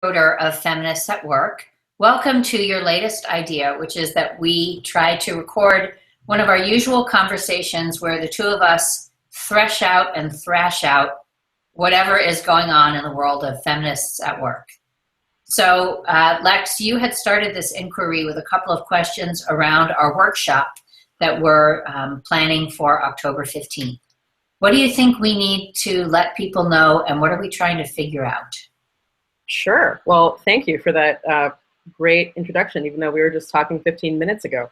Of Feminists at Work. Welcome to your latest idea, which is that we try to record one of our usual conversations where the two of us thresh out and thrash out whatever is going on in the world of feminists at work. So, Lex, you had started this inquiry with a couple of questions around our workshop that we're planning for October 15th. What do you think we need to let people know, and what are we trying to figure out? Sure. Well, thank you for that great introduction, even though we were just talking 15 minutes ago.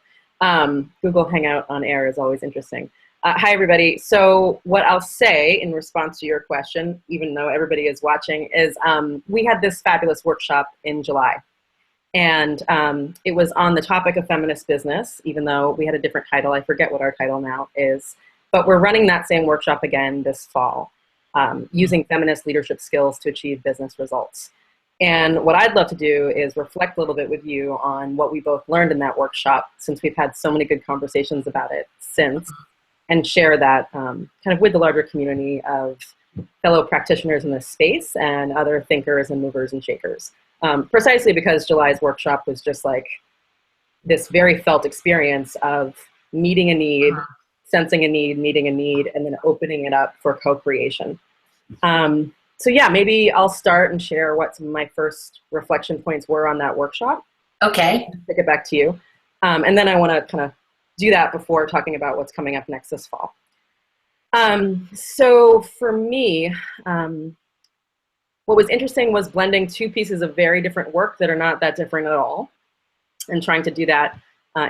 Google Hangout on air is always interesting. Hi, everybody. So what I'll say in response to your question, even though everybody is watching, is we had this fabulous workshop in July. And it was on the topic of feminist business, even though we had a different title. I forget what our title now is. But we're running that same workshop again this fall, using feminist leadership skills to achieve business results. And what I'd love to do is reflect a little bit with you on what we both learned in that workshop, since we've had so many good conversations about it since, and share that kind of with the larger community of fellow practitioners in this space and other thinkers and movers and shakers. Precisely because July's workshop was just like this very felt experience of meeting a need, sensing a need, meeting a need, and then opening it up for co-creation. So yeah, maybe I'll start and share what some of my first reflection points were on that workshop. Okay. Take it back to you. And then I want to kind of do that before talking about what's coming up next this fall. So for me, what was interesting was blending two pieces of very different work that are not that different at all, and trying to do that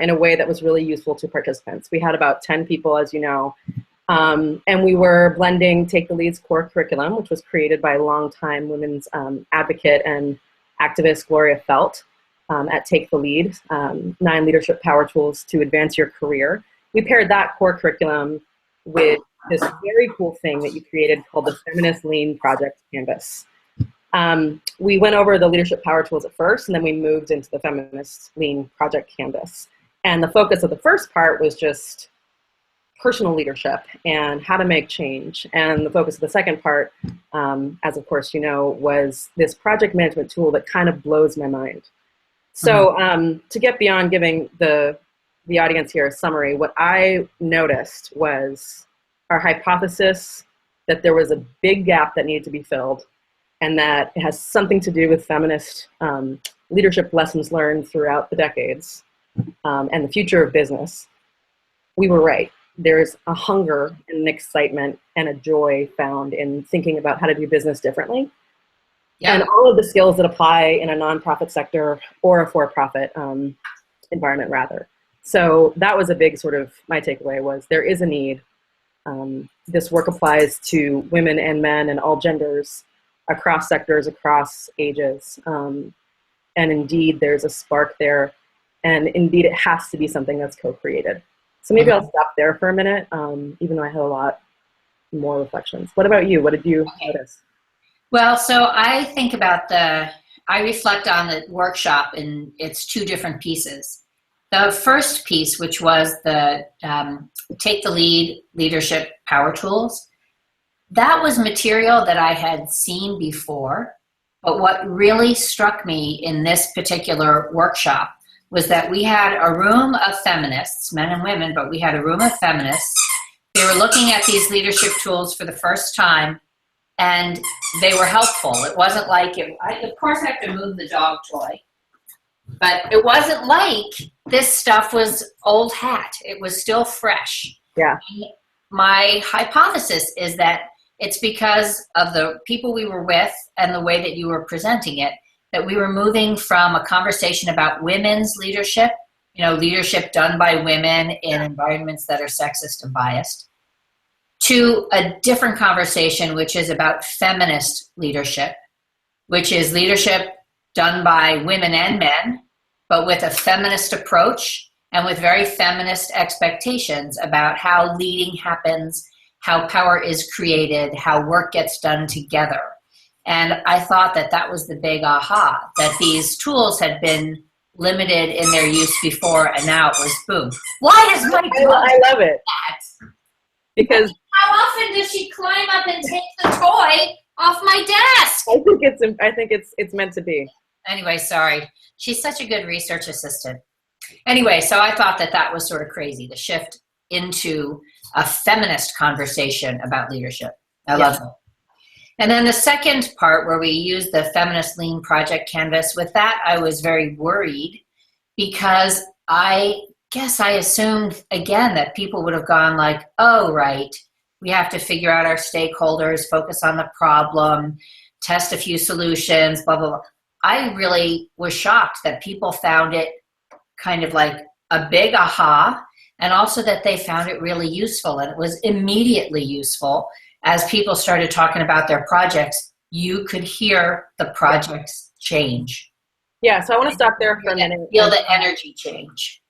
in a way that was really useful to participants. We had about 10 people, as you know, and we were blending Take the Lead's core curriculum, which was created by longtime women's advocate and activist Gloria Felt at Take the Lead, 9 leadership power tools to advance your career. We paired that core curriculum with this very cool thing that you created called the Feminist Lean Project Canvas. We went over the leadership power tools at first, and then we moved into the Feminist Lean Project Canvas. And the focus of the first part was just personal leadership and how to make change. And the focus of the second part, as of course you know, was this project management tool that kind of blows my mind. So to get beyond giving the audience here a summary, what I noticed was our hypothesis that there was a big gap that needed to be filled, and that it has something to do with feminist leadership lessons learned throughout the decades and the future of business. We were right. There's a hunger and an excitement and a joy found in thinking about how to do business differently. Yeah. And all of the skills that apply in a nonprofit sector or a for-profit environment, rather. So that was a big sort of, my takeaway was there is a need. This work applies to women and men and all genders, across sectors, across ages. And indeed, there's a spark there. And indeed, it has to be something that's co-created. So maybe I'll stop there for a minute, even though I had a lot more reflections. What about you? What did you notice? Well, so I think about I reflect on the workshop in its two different pieces. The first piece, which was the Take the Lead leadership power tools, that was material that I had seen before. But what really struck me in this particular workshop was that we had a room of feminists, men and women, but we had a room of feminists. They were looking at these leadership tools for the first time, and they were helpful. It wasn't like, of course I have to move the dog toy, but it wasn't like this stuff was old hat. It was still fresh. Yeah. My hypothesis is that it's because of the people we were with and the way that you were presenting it, that we were moving from a conversation about women's leadership, leadership done by women in environments that are sexist and biased, to a different conversation, which is about feminist leadership, which is leadership done by women and men, but with a feminist approach and with very feminist expectations about how leading happens, how power is created, how work gets done together. And I thought that that was the big aha, that these tools had been limited in their use before, and now it was boom. Why does my dog I love it. That? Because how often does she climb up and take the toy off my desk. I think it's meant to be. Anyway, sorry. She's such a good research assistant. Anyway, so I thought that that was sort of crazy, the shift into a feminist conversation about leadership. I love it. And then the second part where we use the Feminist Lean Project Canvas, with that I was very worried because I guess I assumed, again, that people would have gone like, oh, right, we have to figure out our stakeholders, focus on the problem, test a few solutions, blah, blah, blah. I really was shocked that people found it kind of like a big aha, and also that they found it really useful. And it was immediately useful. As people started talking about their projects, you could hear the projects change. Yeah, so I want to stop there for a minute. Feel the energy change.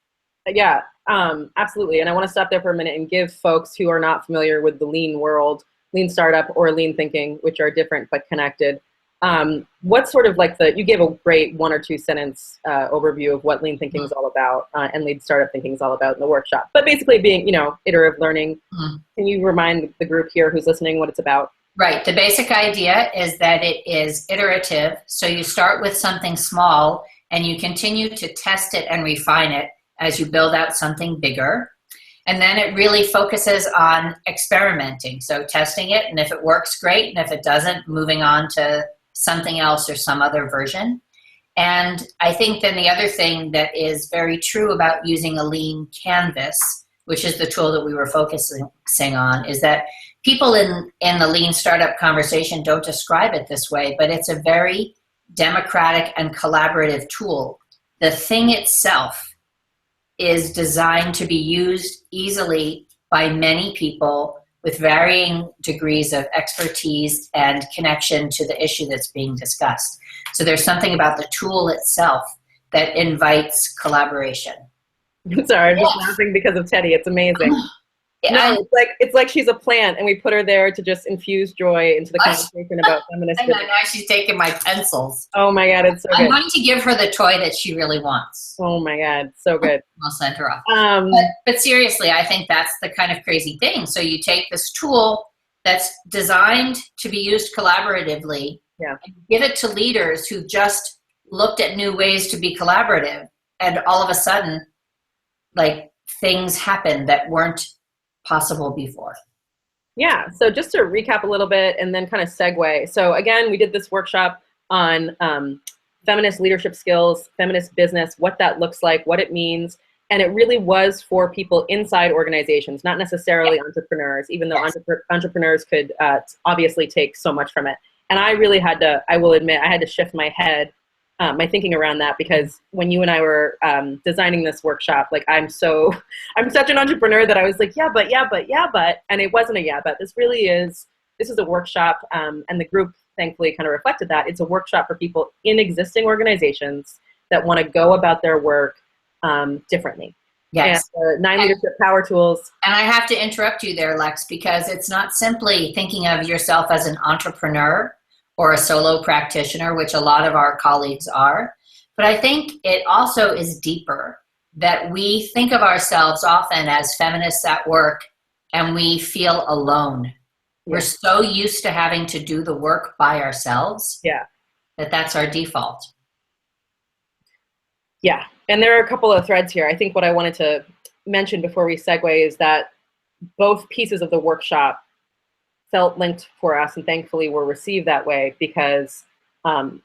Yeah, absolutely. And I want to stop there for a minute and give folks who are not familiar with the lean world, lean startup or lean thinking, which are different but connected. What sort of like you gave a great 1 or 2 sentence overview of what lean thinking is all about and lean startup thinking is all about in the workshop. But basically being, iterative learning. Can you remind the group here who's listening what it's about? Right. The basic idea is that it is iterative. So you start with something small and you continue to test it and refine it as you build out something bigger. And then it really focuses on experimenting. So testing it, and if it works, great. And if it doesn't, moving on to something else or some other version. And I think then the other thing that is very true about using a lean canvas, which is the tool that we were focusing on, is that people in the lean startup conversation don't describe it this way, but it's a very democratic and collaborative tool. The thing itself is designed to be used easily by many people with varying degrees of expertise and connection to the issue that's being discussed. So there's something about the tool itself that invites collaboration. Sorry, I'm just laughing because of Teddy. It's amazing. No, it's like she's a plant, and we put her there to just infuse joy into the conversation about feminist. I know, now she's taking my pencils. Oh my God, it's so good. I'm going to give her the toy that she really wants. Oh my God, so good. I'll send her off. But seriously, I think that's the kind of crazy thing. So you take this tool that's designed to be used collaboratively, and give it to leaders who just looked at new ways to be collaborative, and all of a sudden, like, things happen that weren't possible before. Yeah, so just to recap a little bit and then kind of segue. So again, we did this workshop on feminist leadership skills, feminist business, what that looks like, what it means. And it really was for people inside organizations, not necessarily entrepreneurs, even though entrepreneurs could obviously take so much from it. And I really had to, I will admit, I had to shift my head, my thinking around that, because when you and I were designing this workshop, like I'm such an entrepreneur that I was like, yeah, but, and it wasn't a yeah, but. This is a workshop, and the group thankfully kind of reflected that. It's a workshop for people in existing organizations that want to go about their work differently. Yes. And 9 leadership power tools. And I have to interrupt you there, Lex, because it's not simply thinking of yourself as an entrepreneur or a solo practitioner, which a lot of our colleagues are. But I think it also is deeper, that we think of ourselves often as feminists at work and we feel alone. We're so used to having to do the work by ourselves that's our default. Yeah, and there are a couple of threads here. I think what I wanted to mention before we segue is that both pieces of the workshop felt linked for us, and thankfully were received that way, because the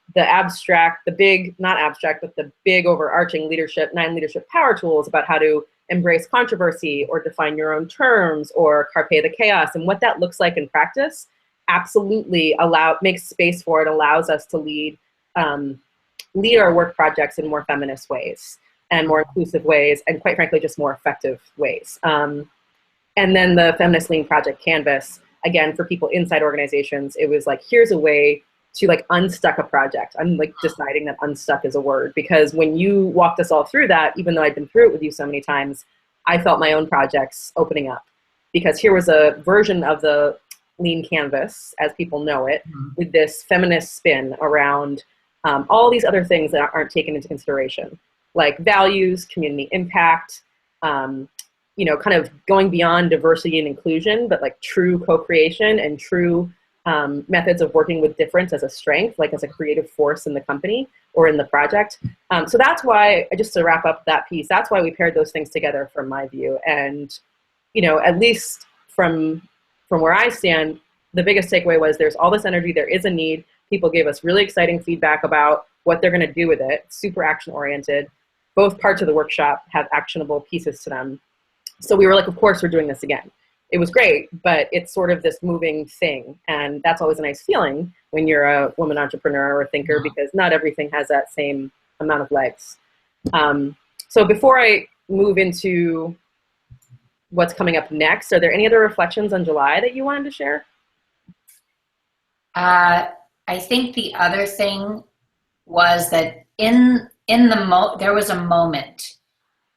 big overarching leadership, 9 leadership power tools about how to embrace controversy or define your own terms or carpe the chaos and what that looks like in practice, absolutely makes space for it, allows us to lead our work projects in more feminist ways and more inclusive ways, and quite frankly, just more effective ways. And then the Feminist Lean Project Canvas, again, for people inside organizations, it was like, here's a way to like unstuck a project. I'm like deciding that unstuck is a word, because when you walked us all through that, even though I'd been through it with you so many times, I felt my own projects opening up, because here was a version of the Lean Canvas, as people know it, with this feminist spin around all these other things that aren't taken into consideration, like values, community impact, kind of going beyond diversity and inclusion, but like true co-creation and true methods of working with difference as a strength, like as a creative force in the company or in the project. So that's why, just to wrap up that piece, that's why we paired those things together from my view. And, you know, at least from where I stand, the biggest takeaway was there's all this energy, there is a need. People gave us really exciting feedback about what they're going to do with it, super action oriented. Both parts of the workshop have actionable pieces to them. So we were like, of course, we're doing this again. It was great, but it's sort of this moving thing. And that's always a nice feeling when you're a woman entrepreneur or a thinker, because not everything has that same amount of legs. So before I move into what's coming up next, are there any other reflections on July that you wanted to share? I think the other thing was that there was a moment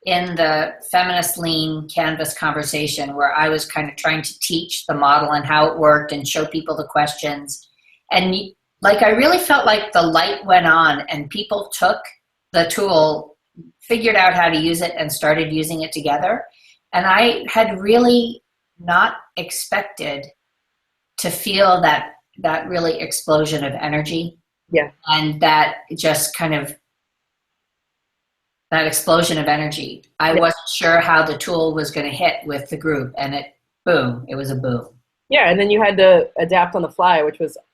in the Feminist Lean Canvas conversation where I was kind of trying to teach the model and how it worked and show people the questions. And like, I really felt like the light went on and people took the tool, figured out how to use it, and started using it together. And I had really not expected to feel that really explosion of energy. Yeah. And that just kind of, that explosion of energy. I wasn't sure how the tool was going to hit with the group, and it was a boom. Yeah, and then you had to adapt on the fly,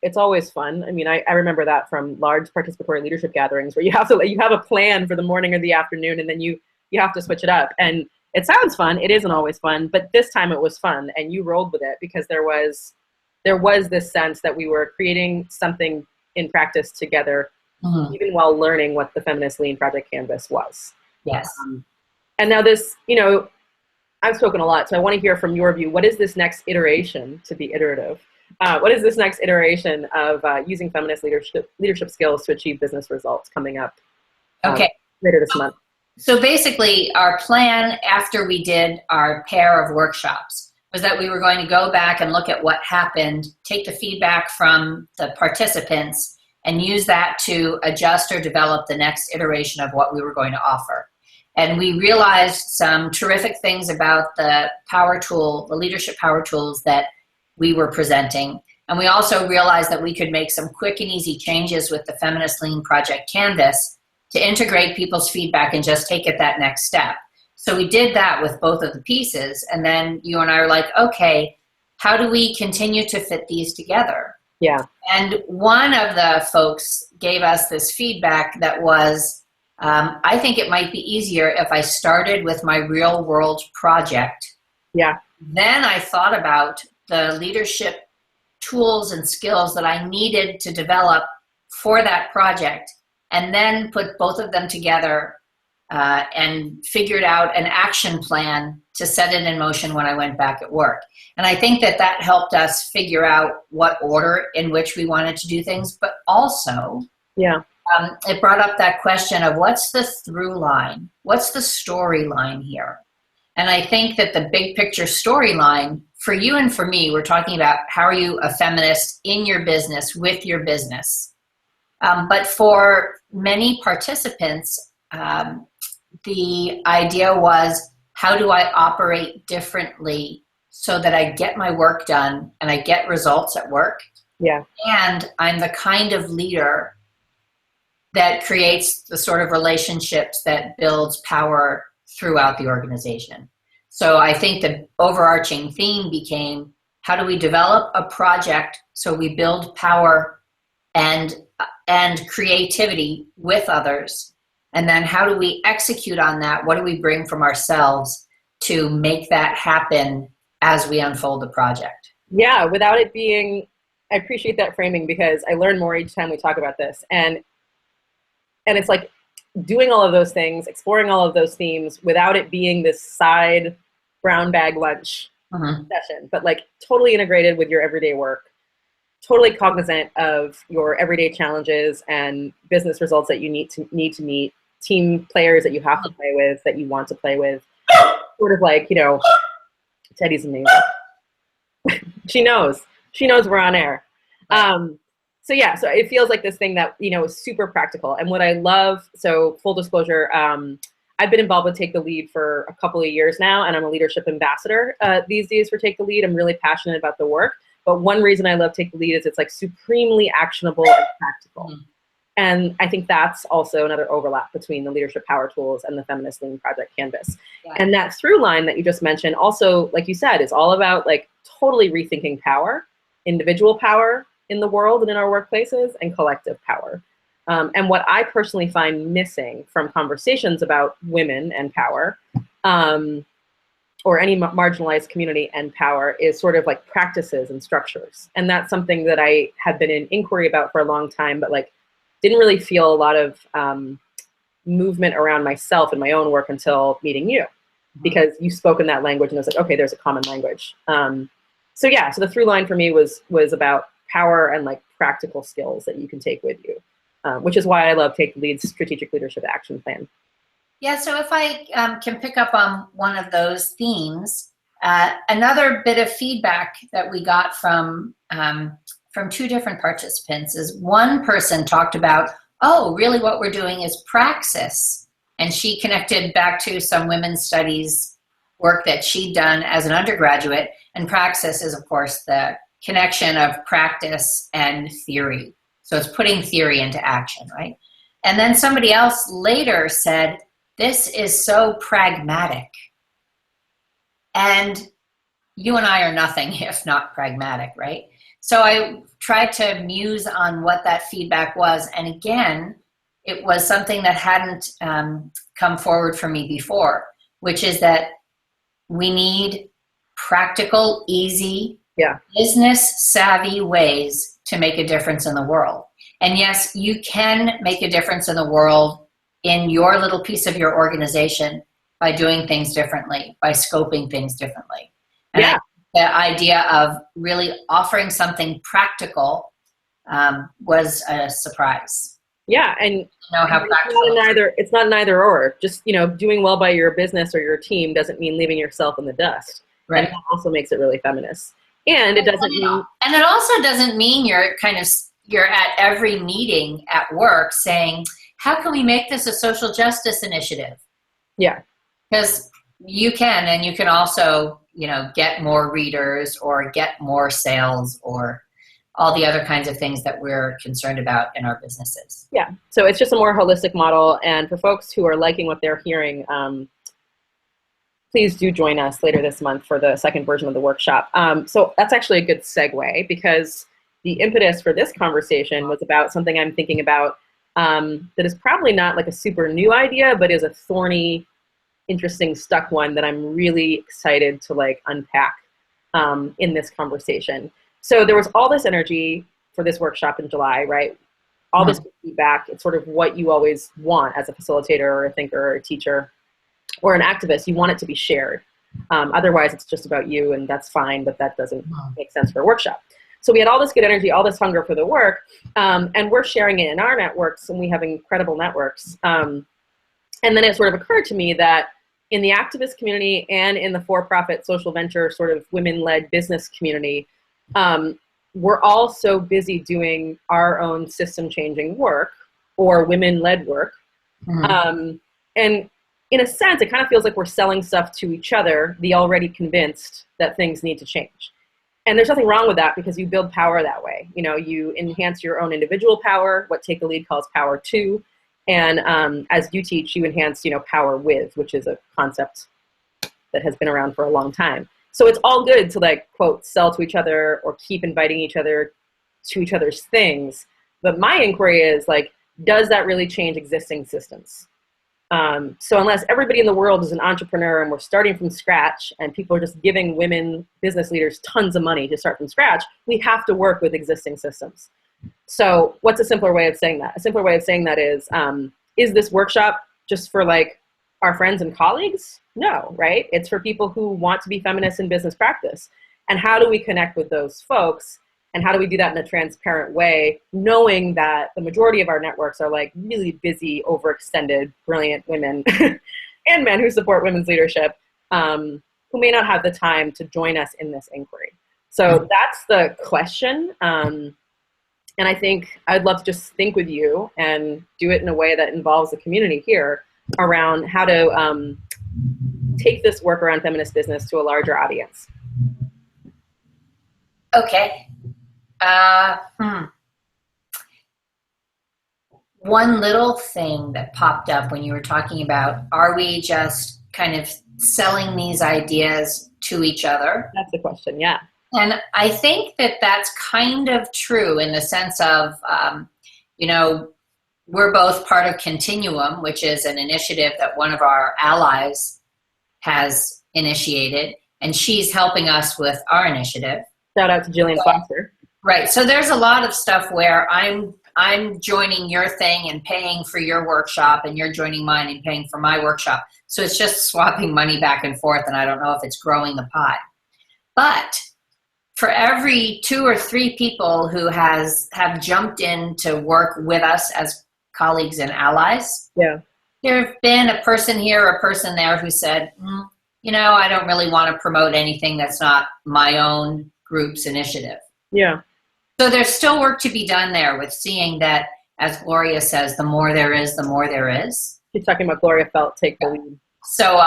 it's always fun. I mean, I remember that from large participatory leadership gatherings where you have a plan for the morning or the afternoon, and then you have to switch it up. And it sounds fun. It isn't always fun, but this time it was fun, and you rolled with it because there was this sense that we were creating something in practice together, even while learning what the Feminist Lean Project Canvas was. Yes. And now this, you know, I've spoken a lot, so I want to hear from your view. What is this next iteration, to be iterative? What is this next iteration of using feminist leadership skills to achieve business results coming up later this month? So basically, our plan after we did our pair of workshops was that we were going to go back and look at what happened, take the feedback from the participants, and use that to adjust or develop the next iteration of what we were going to offer. And we realized some terrific things about the power tool, the leadership power tools that we were presenting. And we also realized that we could make some quick and easy changes with the Feminist Lean Project Canvas to integrate people's feedback and just take it that next step. So we did that with both of the pieces. And then you and I were like, okay, how do we continue to fit these together? Yeah. And one of the folks gave us this feedback that was, I think it might be easier if I started with my real world project. Yeah. Then I thought about the leadership tools and skills that I needed to develop for that project, and then put both of them together and figured out an action plan to set it in motion when I went back at work. And I think that helped us figure out what order in which we wanted to do things, but also it brought up that question of what's the through line? What's the storyline here? And I think that the big picture storyline for you and for me, we're talking about how are you a feminist in your business, with your business. But for many participants, the idea was, how do I operate differently so that I get my work done and I get results at work? Yeah. And I'm the kind of leader that creates the sort of relationships that builds power throughout the organization. So I think the overarching theme became, how do we develop a project so we build power and creativity with others? And then how do we execute on that? What do we bring from ourselves to make that happen as we unfold the project? Yeah, without it being, I appreciate that framing because I learn more each time we talk about this. And it's like doing all of those things, exploring all of those themes without it being this side brown bag lunch session, but like totally integrated with your everyday work, totally cognizant of your everyday challenges and business results that you need to meet, team players that you have to play with, that you want to play with, sort of like, you know, Teddy's amazing. She knows we're on air. So yeah, so it feels like this thing that, you know, is super practical. And what I love, so full disclosure, I've been involved with Take the Lead for a couple of years now, and I'm a leadership ambassador these days for Take the Lead. I'm really passionate about the work, But one reason I love Take the Lead is it's like supremely actionable and practical. Mm-hmm. And I think that's also another overlap between the Leadership Power Tools and the Feminist Lean Project Canvas. Yeah. And that through line that you just mentioned also, like you said, is all about like totally rethinking power, individual power in the world and in our workplaces, and collective power. And what I personally find missing from conversations about women and power, or any marginalized community and power, is sort of like practices and structures. And that's something that I have been in inquiry about for a long time, but like didn't really feel a lot of movement around myself and my own work until meeting you, because you spoke in that language and I was like, okay, there's a common language. So yeah, so the through line for me was about power and like practical skills that you can take with you, which is why I love Take the Lead's Strategic Leadership Action Plan. Yeah, so if I can pick up on one of those themes, another bit of feedback that we got from two different participants is one person talked about, oh, really what we're doing is praxis. And she connected back to some women's studies work that she'd done as an undergraduate. And praxis is, of course, the connection of practice and theory. So it's putting theory into action, right? And then somebody else later said, this is so pragmatic. And you and I are nothing if not pragmatic, right? So I tried to muse on what that feedback was. And again, it was something that hadn't come forward for me before, which is that we need practical, easy, business savvy ways to make a difference in the world. And yes, you can make a difference in the world in your little piece of your organization by doing things differently, by scoping things differently. And the idea of really offering something practical was a surprise. Yeah, and how it's not an either or. Just doing well by your business or your team doesn't mean leaving yourself in the dust. Right. And that also makes it really feminist. And it doesn't mean. And it also doesn't mean you're at every meeting at work saying, how can we make this a social justice initiative? Yeah. Because you can, and you can also, get more readers or get more sales or all the other kinds of things that we're concerned about in our businesses. Yeah. So it's just a more holistic model. And for folks who are liking what they're hearing, please do join us later this month for the second version of the workshop. So that's actually a good segue, because the impetus for this conversation was about something I'm thinking about that is probably not like a super new idea, but is a thorny, interesting, stuck one that I'm really excited to like unpack in this conversation. So there was all this energy for this workshop in July, right? All this feedback. It's sort of what you always want as a facilitator or a thinker or a teacher or an activist. You want it to be shared. Otherwise, it's just about you, and that's fine, but that doesn't make sense for a workshop. So we had all this good energy, all this hunger for the work, and we're sharing it in our networks, and we have incredible networks. And then it sort of occurred to me that in the activist community and in the for-profit social venture sort of women-led business community, we're all so busy doing our own system-changing work or women-led work. And in a sense, it kind of feels like we're selling stuff to each other, the already convinced that things need to change. And there's nothing wrong with that, because you build power that way. You enhance your own individual power, what Take the Lead calls power to. And as you teach, you enhance, power with, which is a concept that has been around for a long time. So it's all good to like, quote, sell to each other or keep inviting each other to each other's things. But my inquiry is like, does that really change existing systems? So unless everybody in the world is an entrepreneur and we're starting from scratch and people are just giving women business leaders tons of money to start from scratch, we have to work with existing systems. So what's a simpler way of saying that? A simpler way of saying that is this workshop just for like our friends and colleagues? No, right? It's for people who want to be feminists in business practice. And how do we connect with those folks? And how do we do that in a transparent way, knowing that the majority of our networks are like really busy, overextended, brilliant women and men who support women's leadership, who may not have the time to join us in this inquiry. So that's the question. And I think I'd love to just think with you and do it in a way that involves the community here around how to take this work around feminist business to a larger audience. Okay. One little thing that popped up when you were talking about, are we just kind of selling these ideas to each other? That's the question, yeah. And I think that that's kind of true in the sense of, you know, we're both part of Continuum, which is an initiative that one of our allies has initiated, and she's helping us with our initiative. Shout out to Jillian Foster. Right. So there's a lot of stuff where I'm joining your thing and paying for your workshop, and you're joining mine and paying for my workshop. So it's just swapping money back and forth, and I don't know if it's growing the pie. But for every 2 or 3 people who have jumped in to work with us as colleagues and allies, yeah, there have been a person here, a person there who said, you know, I don't really want to promote anything that's not my own group's initiative. Yeah. So there's still work to be done there with seeing that, as Gloria says, the more there is, the more there is. She's talking about Gloria Felt, take the lead. So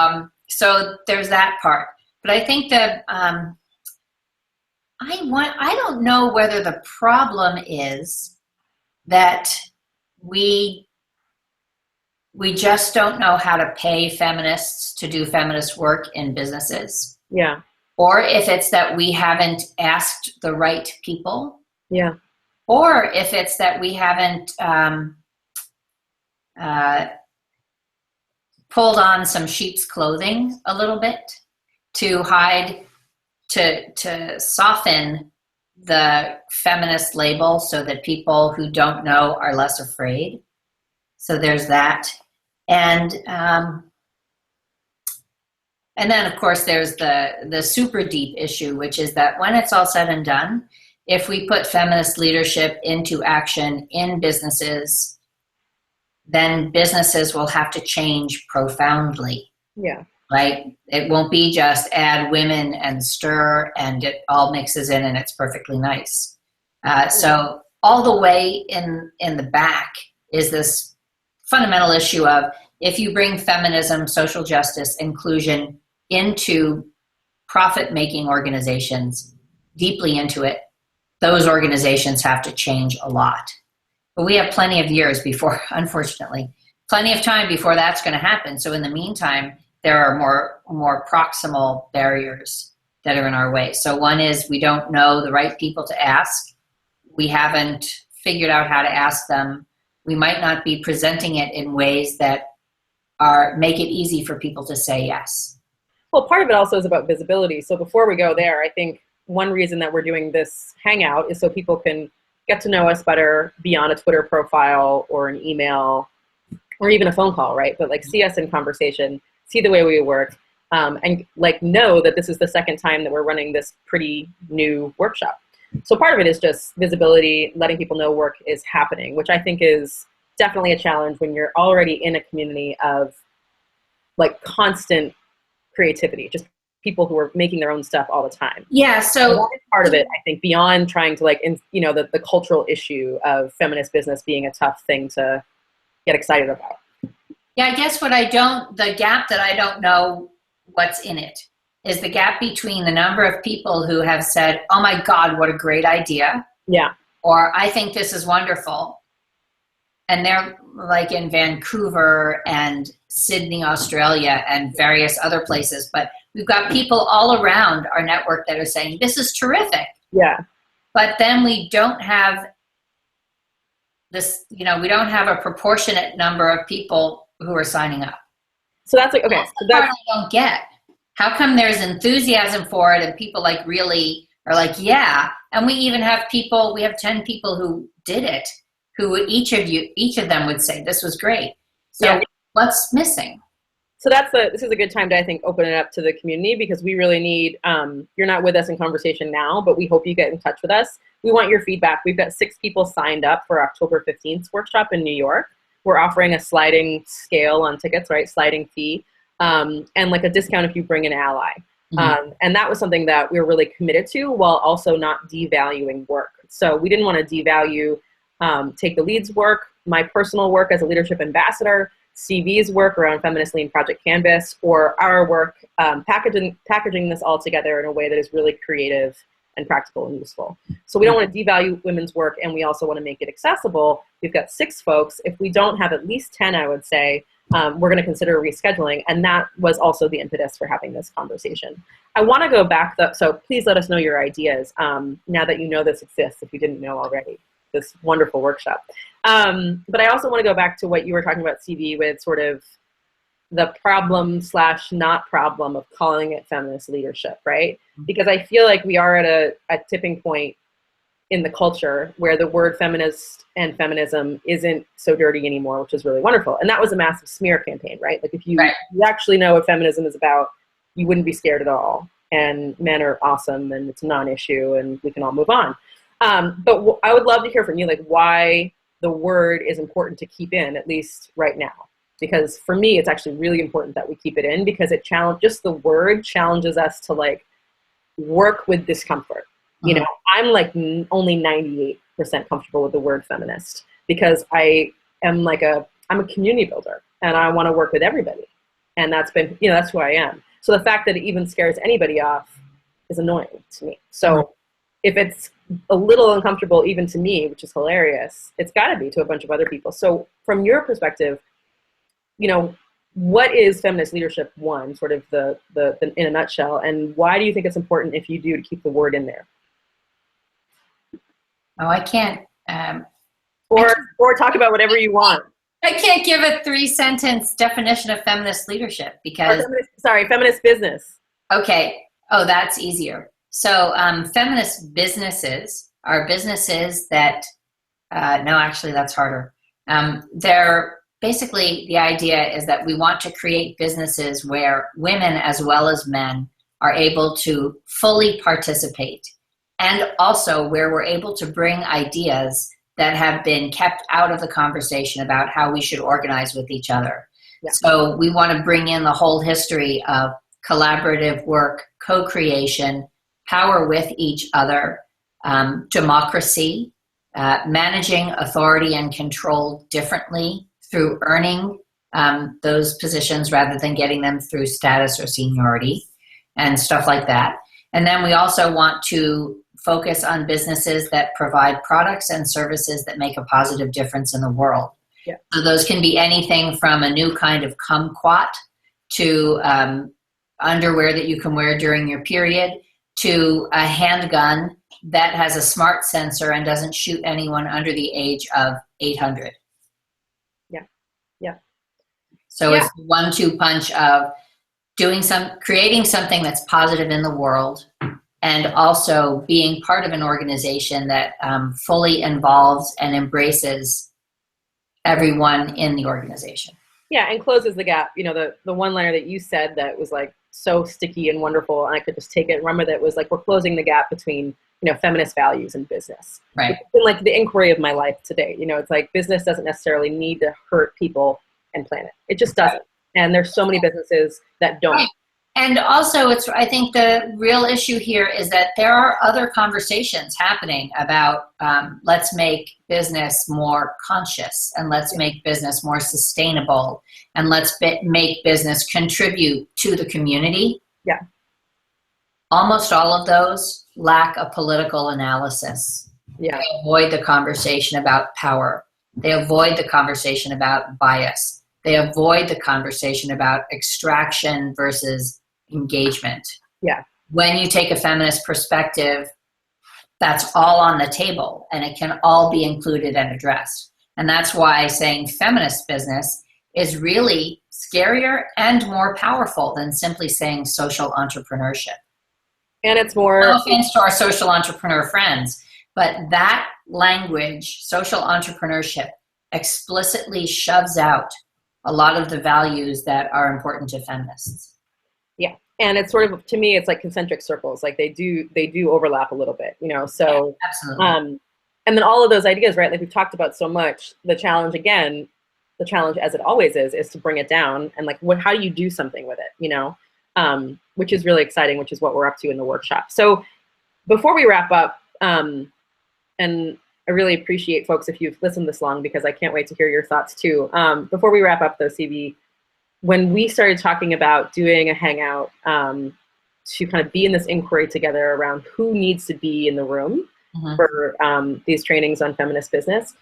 there's that part. But I think that I don't know whether the problem is that we just don't know how to pay feminists to do feminist work in businesses. Yeah. Or if it's that we haven't asked the right people. Yeah. Or if it's that we haven't pulled on some sheep's clothing a little bit to hide, to soften the feminist label so that people who don't know are less afraid. So there's that. And then, of course, there's the super deep issue, which is that when it's all said and done, if we put feminist leadership into action in businesses, then businesses will have to change profoundly. Yeah. Right? It won't be just add women and stir and it all mixes in and it's perfectly nice. So all the way in the back is this fundamental issue of, if you bring feminism, social justice, inclusion into profit-making organizations, deeply into it, those organizations have to change a lot. But we have plenty of years before, unfortunately, plenty of time before that's going to happen. So in the meantime, there are more proximal barriers that are in our way. So one is we don't know the right people to ask. We haven't figured out how to ask them. We might not be presenting it in ways that make it easy for people to say yes. Well, part of it also is about visibility. So before we go there, I think one reason that we're doing this hangout is so people can get to know us better beyond a Twitter profile or an email or even a phone call, right? But like see us in conversation, see the way we work, and like know that this is the second time that we're running this pretty new workshop. So part of it is just visibility, letting people know work is happening, which I think is definitely a challenge when you're already in a community of like constant creativity, just people who are making their own stuff all the time. Yeah, so that is part of it, I think, beyond trying to the cultural issue of feminist business being a tough thing to get excited about. Yeah, I guess the gap that I don't know what's in it is the gap between the number of people who have said, oh my God, what a great idea. Yeah. Or I think this is wonderful. And they're like in Vancouver and Sydney, Australia, and various other places. But we've got people all around our network that are saying, this is terrific. Yeah. But then we don't have this, we don't have a proportionate number of people who are signing up. So that's like, okay. That's the part I don't get. How come there's enthusiasm for it and people like really are like, yeah. And we even have we have 10 people who did it, who each of them would say, this was great. So yeah. What's missing? So this is a good time to, I think, open it up to the community, because we really need, you're not with us in conversation now, but we hope you get in touch with us. We want your feedback. We've got 6 people signed up for October 15th workshop in New York. We're offering a sliding scale on tickets, right? Sliding fee, and like a discount if you bring an ally. Mm-hmm. And that was something that we were really committed to while also not devaluing work. So we didn't want to devalue Take the Lead's work, my personal work as a leadership ambassador, CV's work around Feminist Lean Project Canvas, or our work packaging this all together in a way that is really creative and practical and useful. So we don't want to devalue women's work, and we also want to make it accessible. We've got 6 folks. If we don't have at least 10, I would say, we're going to consider rescheduling. And that was also the impetus for having this conversation. I want to go back, though, so please let us know your ideas now that you know this exists, if you didn't know already, this wonderful workshop. But I also want to go back to what you were talking about, CV, with sort of the problem / not problem of calling it feminist leadership, right? Because I feel like we are at a tipping point in the culture where the word feminist and feminism isn't so dirty anymore, which is really wonderful. And that was a massive smear campaign, right? Like if you, you actually know what feminism is about, you wouldn't be scared at all. And men are awesome and it's a non-issue and we can all move on. But I would love to hear from you, like why the word is important to keep in, at least right now. Because for me, it's actually really important that we keep it in because it just the word challenges us to like work with discomfort. You know, I'm like only 98% comfortable with the word feminist because I am I'm a community builder and I want to work with everybody. And that's been, that's who I am. So the fact that it even scares anybody off is annoying to me. So if it's a little uncomfortable even to me, which is hilarious, it's got to be to a bunch of other people. So from your perspective, what is feminist leadership, one, sort of the in a nutshell, and why do you think it's important, if you do, to keep the word in there? Oh, I can't. Or talk about whatever you want. I can't give a 3-sentence definition of feminist leadership because... feminist business. Okay. Oh, that's easier. So feminist businesses are businesses that... no, actually, that's harder. They're... Basically, the idea is that we want to create businesses where women as well as men are able to fully participate, and also where we're able to bring ideas that have been kept out of the conversation about how we should organize with each other. Yeah. So we want to bring in the whole history of collaborative work, co-creation, power with each other, democracy, managing authority and control differently, through earning those positions rather than getting them through status or seniority and stuff like that. And then we also want to focus on businesses that provide products and services that make a positive difference in the world. Yeah. So those can be anything from a new kind of kumquat to underwear that you can wear during your period to a handgun that has a smart sensor and doesn't shoot anyone under the age of 800. So it's the 1-2 punch of creating something that's positive in the world, and also being part of an organization that fully involves and embraces everyone in the organization. Yeah, and closes the gap. The one liner that you said that was like so sticky and wonderful, and I could just take it and remember that was like, we're closing the gap between feminist values and business. Right. It's been like the inquiry of my life today. It's like business doesn't necessarily need to hurt people and planet. It just doesn't. Right. And there's so many businesses that don't. Right. And also, I think the real issue here is that there are other conversations happening about let's make business more conscious, and let's make business more sustainable, and let's make business contribute to the community. Yeah. Almost all of those lack a political analysis. Yeah. They avoid the conversation about power. They avoid the conversation about bias. They avoid the conversation about extraction versus engagement. Yeah. When you take a feminist perspective, that's all on the table and it can all be included and addressed. And that's why saying feminist business is really scarier and more powerful than simply saying social entrepreneurship. And it's more... No offense to our social entrepreneur friends, but that language, social entrepreneurship, explicitly shoves out a lot of the values that are important to feminists. Yeah. And it's sort of, to me, it's like concentric circles. Like they do overlap a little bit, so. Yeah, absolutely. And then all of those ideas, right? Like we've talked about so much, the challenge as it always is to bring it down and like, how do you do something with it, which is really exciting, which is what we're up to in the workshop. So before we wrap up, and I really appreciate folks if you've listened this long because I can't wait to hear your thoughts too. Before we wrap up though, CV, when we started talking about doing a hangout to kind of be in this inquiry together around who needs to be in the room for these trainings on feminist business.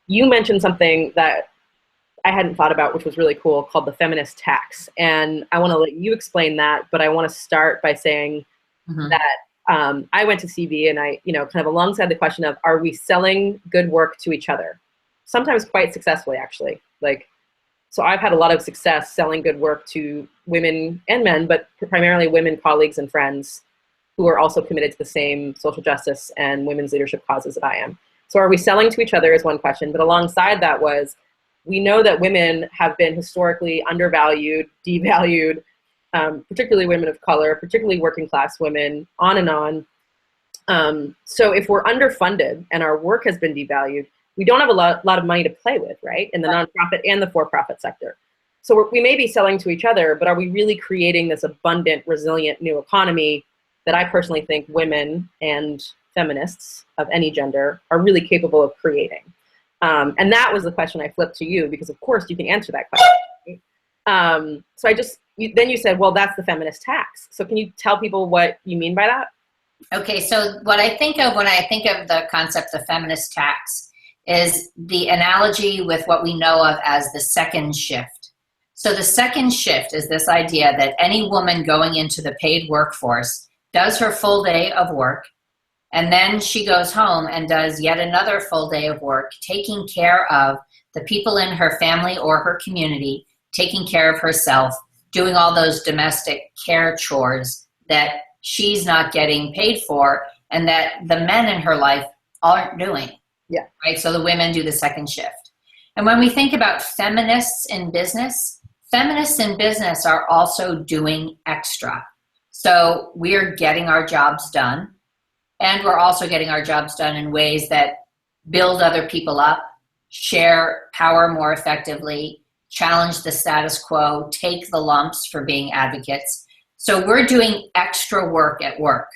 You mentioned something that I hadn't thought about, which was really cool, called the Feminist Tax. And I want to let you explain that, but I want to start by saying that I went to CV, and I, kind of alongside the question of, are we selling good work to each other? Sometimes quite successfully, actually. So I've had a lot of success selling good work to women and men, but primarily women colleagues and friends who are also committed to the same social justice and women's leadership causes that I am. So are we selling to each other is one question, but alongside that was, we know that women have been historically undervalued, devalued, particularly women of color, particularly working class women, on and on. So if we're underfunded and our work has been devalued, we don't have a lot of money to play with, right? In the nonprofit and the for-profit sector. So we may be selling to each other, but are we really creating this abundant, resilient new economy that I personally think women and feminists of any gender are really capable of creating? And that was the question I flipped to you, because of course you can answer that question. So then you said, well, that's the feminist tax. So can you tell people what you mean by that? Okay, so what I think of when I think of the concept of feminist tax is the analogy with what we know of as the second shift. So the second shift is this idea that any woman going into the paid workforce does her full day of work, and then she goes home and does yet another full day of work, taking care of the people in her family or her community, taking care of herself, doing all those domestic care chores that she's not getting paid for and that the men in her life aren't doing. Yeah. Right. So the women do the second shift. And when we think about feminists in business are also doing extra. So we're getting our jobs done, and we're also getting our jobs done in ways that build other people up, share power more effectively, challenge the status quo, take the lumps for being advocates. So we're doing extra work at work.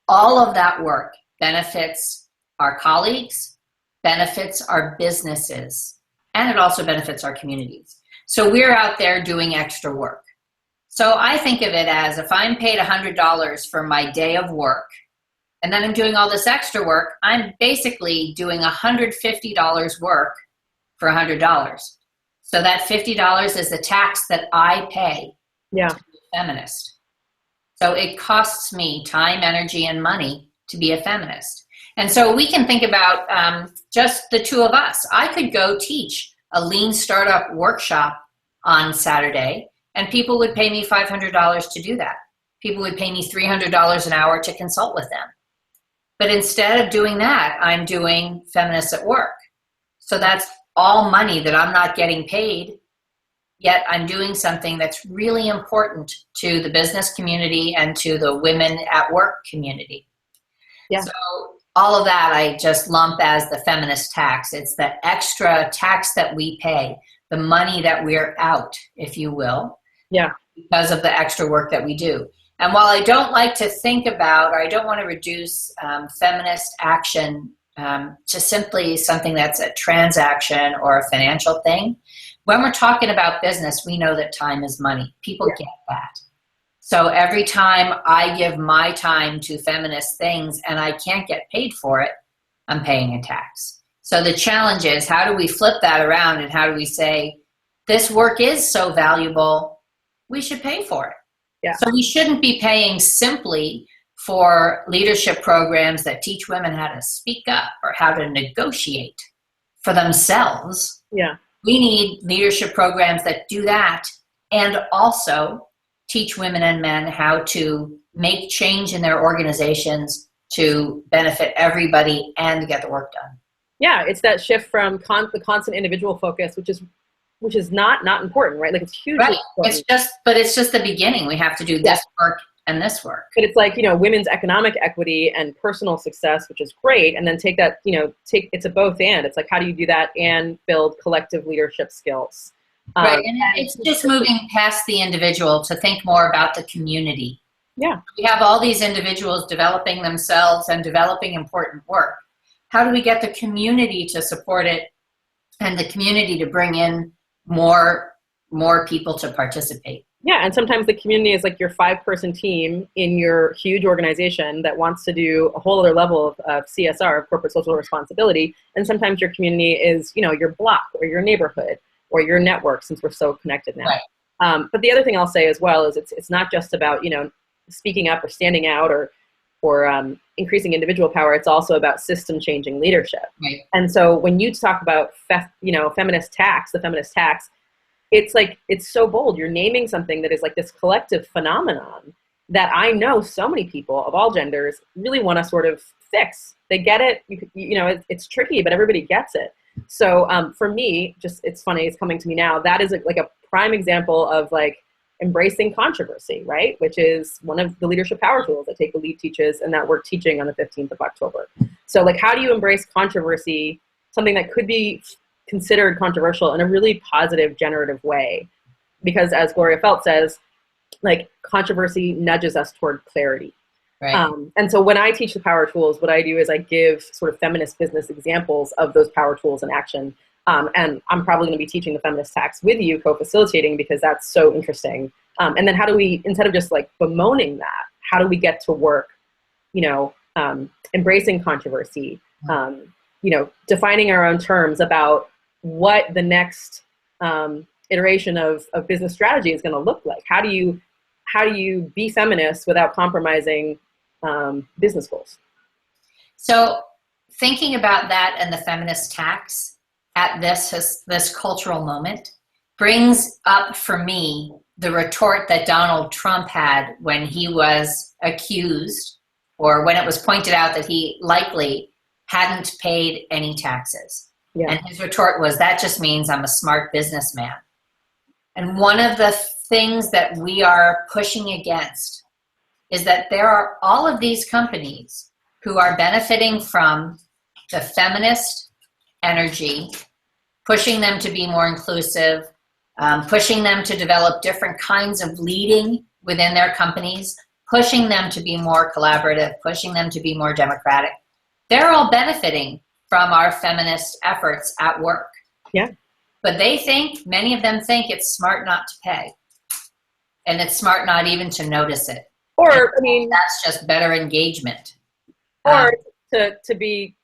All of that work benefits our colleagues, benefits our businesses, and it also benefits our communities. So we're out there doing extra work. So I think of it as, if I'm paid $100 for my day of work, and then I'm doing all this extra work, I'm basically doing $150 work for $100. So that $50 is the tax that I pay to be a feminist. So it costs me time, energy, and money to be a feminist. And so we can think about just the two of us. I could go teach a lean startup workshop on Saturday, and people would pay me $500 to do that. People would pay me $300 an hour to consult with them. But instead of doing that, I'm doing Feminists at Work. So that's all money that I'm not getting paid, yet I'm doing something that's really important to the business community and to the women at work community. Yeah. So all of that I just lump as the feminist tax. It's the extra tax that we pay, the money that we're out, if you will, because of the extra work that we do. And while I don't like to think about, or I don't want to reduce feminist action to simply something that's a transaction or a financial thing, when we're talking about business, we know that time is money. People get that. So every time I give my time to feminist things and I can't get paid for it, I'm paying a tax. So the challenge is, how do we flip that around, and how do we say, this work is so valuable, we should pay for it. Yeah. So we shouldn't be paying simply for leadership programs that teach women how to speak up or how to negotiate for themselves. Yeah. We need leadership programs that do that and also teach women and men how to make change in their organizations to benefit everybody and get the work done. Yeah, it's that shift from the constant individual focus, which is not important, right? Like, it's hugely important. It's just the beginning. We have to do this work and this work. But it's like, women's economic equity and personal success, which is great, and then take that, it's a both and. It's like, how do you do that and build collective leadership skills? Right, and it's just moving past the individual to think more about the community. Yeah. We have all these individuals developing themselves and developing important work. How do we get the community to support it and the community to bring in more people to participate? Yeah, and sometimes the community is like your 5-person team in your huge organization that wants to do a whole other level of CSR, of corporate social responsibility. And sometimes your community is, your block or your neighborhood or your network, since we're so connected now. Right. But the other thing I'll say as well is it's not just about, speaking up or standing out or increasing individual power. It's also about system changing leadership. Right. And so when you talk about, feminist tax, the feminist tax, it's like, it's so bold. You're naming something that is like this collective phenomenon that I know so many people of all genders really want to sort of fix. They get it. It's tricky, but everybody gets it. So for me, it's funny, it's coming to me now. That is like a prime example of like embracing controversy, right? Which is one of the leadership power tools that Take the Lead teaches and that we're teaching on the 15th of October. So like, how do you embrace controversy, something that could be considered controversial, in a really positive, generative way? Because as Gloria Felt says, like, controversy nudges us toward clarity. Right. And so when I teach the power tools, what I do is I give sort of feminist business examples of those power tools in action. And I'm probably going to be teaching the feminist tax with you, co-facilitating, because that's so interesting. And then how do we, instead of just like bemoaning that, how do we get to work, embracing controversy, defining our own terms about what the next iteration of business strategy is going to look like? How do you be feminist without compromising business goals? So thinking about that and the feminist tax at this cultural moment brings up for me the retort that Donald Trump had when he was accused, or when it was pointed out that he likely hadn't paid any taxes. Yeah. And his retort was, that just means I'm a smart businessman. And one of the things that we are pushing against is that there are all of these companies who are benefiting from the feminist energy, pushing them to be more inclusive, pushing them to develop different kinds of leading within their companies, pushing them to be more collaborative, pushing them to be more democratic. They're all benefiting from our feminist efforts at work. Yeah. But many of them think it's smart not to pay. And it's smart not even to notice it. Or, that's just better engagement. Or to be,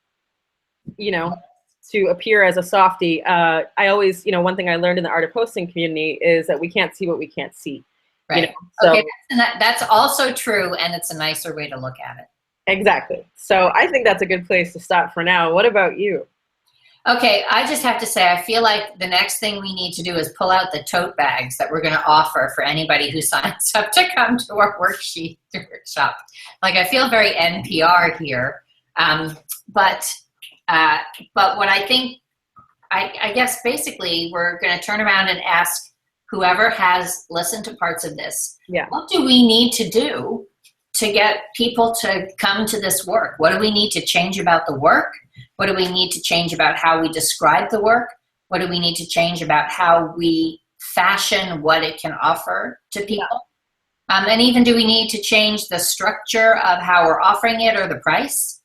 to appear as a softie. I always, one thing I learned in the art of hosting community is that we can't see what we can't see. Right. So, okay, that's also true, and it's a nicer way to look at it. Exactly. So I think that's a good place to stop for now. What about you? Okay, I just have to say, I feel like the next thing we need to do is pull out the tote bags that we're going to offer for anybody who signs up to come to our workshop. Like, I feel very NPR here. But what I think, I guess basically we're going to turn around and ask whoever has listened to parts of this, what do we need to do to get people to come to this work? What do we need to change about the work? What do we need to change about how we describe the work? What do we need to change about how we fashion what it can offer to people? And even, do we need to change the structure of how we're offering it or the price?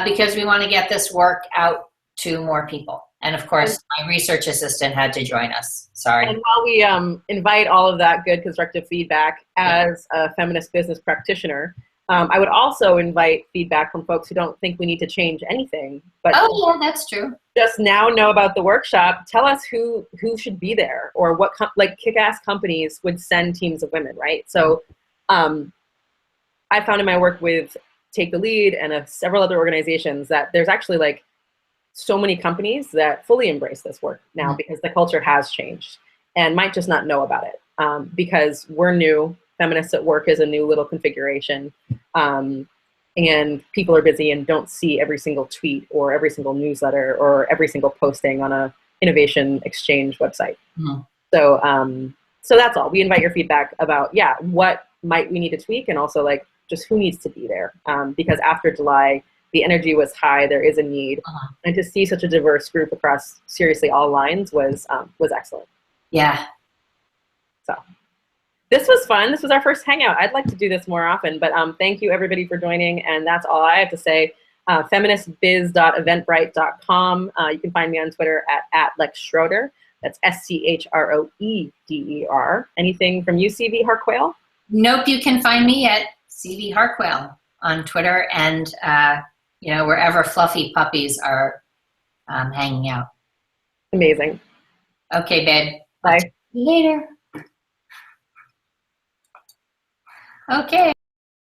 Because we want to get this work out to more people. And of course, my research assistant had to join us. Sorry. And while we invite all of that good constructive feedback as a feminist business practitioner, I would also invite feedback from folks who don't think we need to change anything. But that's true. Just now know about the workshop. Tell us who should be there, or what kick-ass companies would send teams of women, right? So I found in my work with Take the Lead and several other organizations that there's actually so many companies that fully embrace this work now because the culture has changed and might just not know about it because we're new. Feminists at Work is a new little configuration, and people are busy and don't see every single tweet or every single newsletter or every single posting on a innovation exchange website. So that's all. We invite your feedback about what might we need to tweak, and also just who needs to be there, because after July the energy was high. There is a need, and to see such a diverse group across seriously all lines was excellent. Yeah. So this was fun. This was our first hangout. I'd like to do this more often, but thank you everybody for joining, and that's all I have to say. Feministbiz.eventbrite.com. You can find me on Twitter at Lex Schroeder. That's SCHROEDER. Anything from you, CV Harquail? Nope, you can find me at CV Harquail on Twitter and wherever fluffy puppies are hanging out. Amazing. Okay, babe. Bye. See you later. Okay.